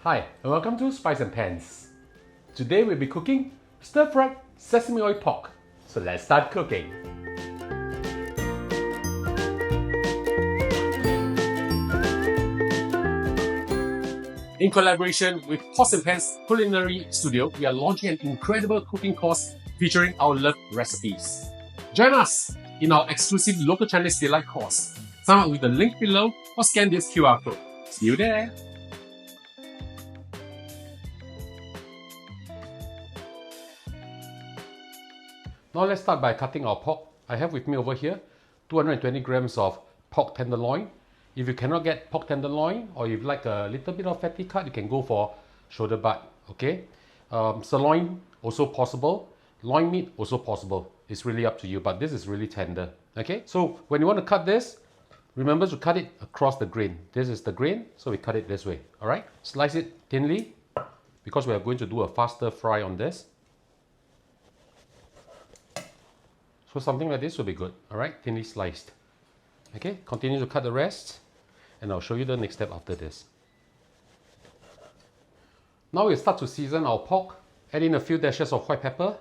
Hi, and welcome to Spice and Pans. Today we'll be cooking Stir-Fried Sesame Oil Pork. So let's start cooking. In collaboration with Pots and Pans Culinary Studio, we are launching an incredible cooking course featuring our loved recipes. Join us in our exclusive local Chinese delight course. Sign up with the link below or scan this QR code. See you there! Now let's start by cutting our pork. I have with me over here 220 grams of pork tenderloin. If you cannot get pork tenderloin or if you like a little bit of fatty cut, you can go for shoulder butt. Okay, sirloin also possible, loin meat also possible. It's really up to you, but this is really tender. Okay, so when you want to cut this, remember to cut it across the grain. This is the grain, so we cut it this way. All right, slice it thinly because we are going to do a faster fry on this. So something like this will be good. All right, thinly sliced. Okay, continue to cut the rest, and I'll show you the next step after this. Now we'll start to season our pork. Add in a few dashes of white pepper.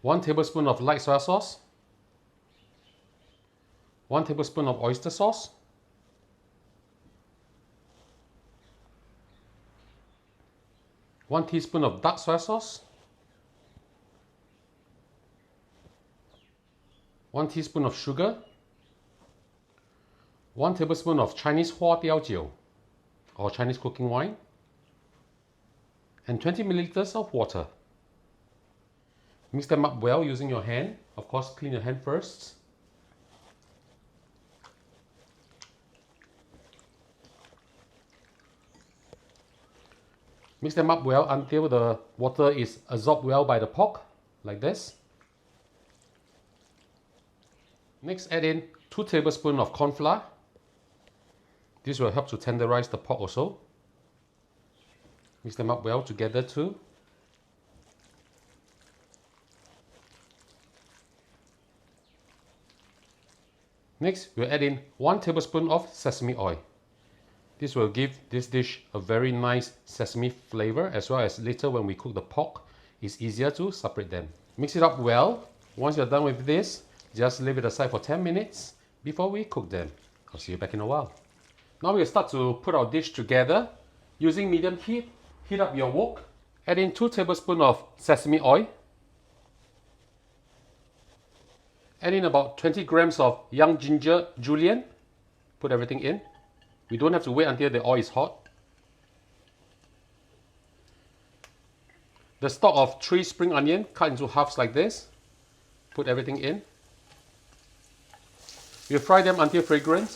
One tablespoon of light soy sauce. 1 tablespoon of oyster sauce. 1 teaspoon of dark soy sauce. 1 teaspoon of sugar. 1 tablespoon of Chinese huadiaojiu or Chinese cooking wine. And 20 milliliters of water. Mix them up well using your hand. Of course, clean your hand first. Mix them up well until the water is absorbed well by the pork, like this. Next, add in 2 tablespoons of corn flour. This will help to tenderize the pork also. Mix them up well together too. Next, we'll add in 1 tablespoon of sesame oil. This will give this dish a very nice sesame flavor, as well as later when we cook the pork, it's easier to separate them. Mix it up well. Once you're done with this, just leave it aside for 10 minutes before we cook them. I'll see you back in a while. Now we'll start to put our dish together. Using medium heat, heat up your wok. Add in 2 tablespoons of sesame oil. Add in about 20 grams of young ginger julienne. Put everything in. We don't have to wait until the oil is hot. The stalk of 3 spring onion cut into halves like this. Put everything in. We'll fry them until fragrant.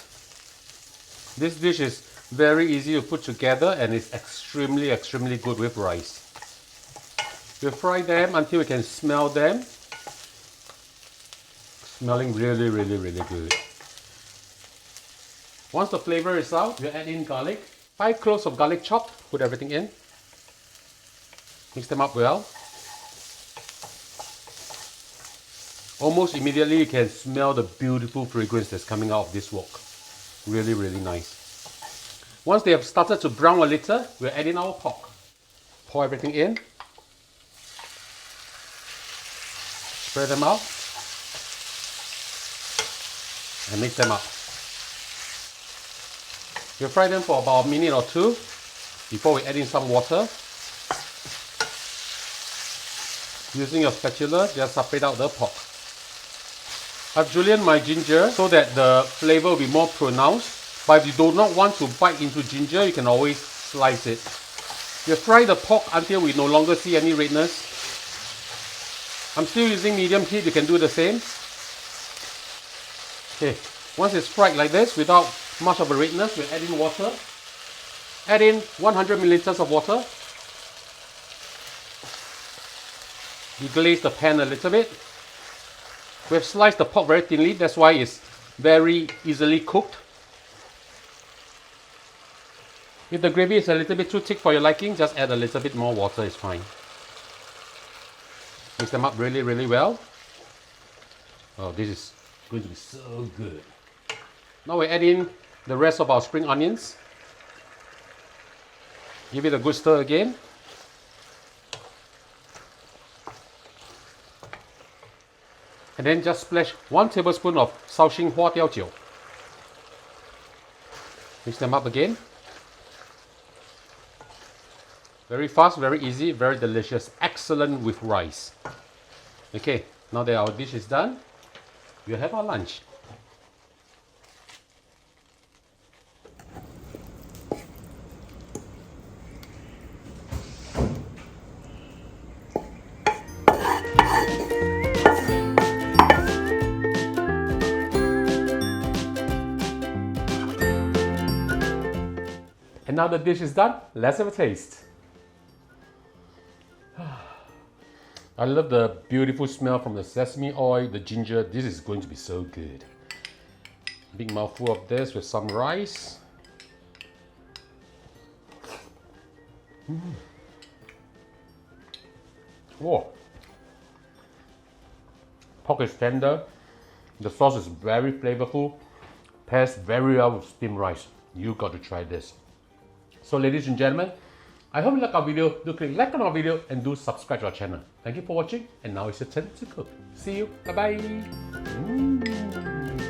This dish is very easy to put together and it's extremely good with rice. We'll fry them until we can smell them. Smelling really good. Once the flavor is out, we'll add in garlic. 5 cloves of garlic chopped. Put everything in. Mix them up well. Almost immediately you can smell the beautiful fragrance that's coming out of this wok. Really nice. Once they have started to brown a little, we'll add in our pork. Pour everything in. Spread them out. And mix them up. We'll fry them for about a minute or two before we add in some water. Using your spatula, just separate out the pork. I've julienned my ginger so that the flavor will be more pronounced. But if you do not want to bite into ginger, you can always slice it. We'll fry the pork until we no longer see any redness. I'm still using medium heat, you can do the same. Okay, once it's fried like this, without much of a redness, we'll add in water. Add in 100 milliliters of water. Deglaze the pan a little bit. We've sliced the pork very thinly, that's why it's very easily cooked. If the gravy is a little bit too thick for your liking, just add a little bit more water, it's fine. Mix them up really well. Oh, this is going to be so good. Now we add in the rest of our spring onions. Give it a good stir again. And then just splash 1 tablespoon of Shaoxing Hua Diao Jiu. Mix them up again. Very fast, very easy, very delicious, excellent with rice. Okay, now that our dish is done, we'll have our lunch. And now the dish is done, let's have a taste. I love the beautiful smell from the sesame oil, the ginger. This is going to be so good. Big mouthful of this with some rice. Whoa. Pork is tender. The sauce is very flavorful. Pairs very well with steamed rice. You got to try this. So ladies and gentlemen, I hope you like our video. Do click like on our video and do subscribe to our channel. Thank you for watching, and now it's your turn to cook. See you. Bye bye.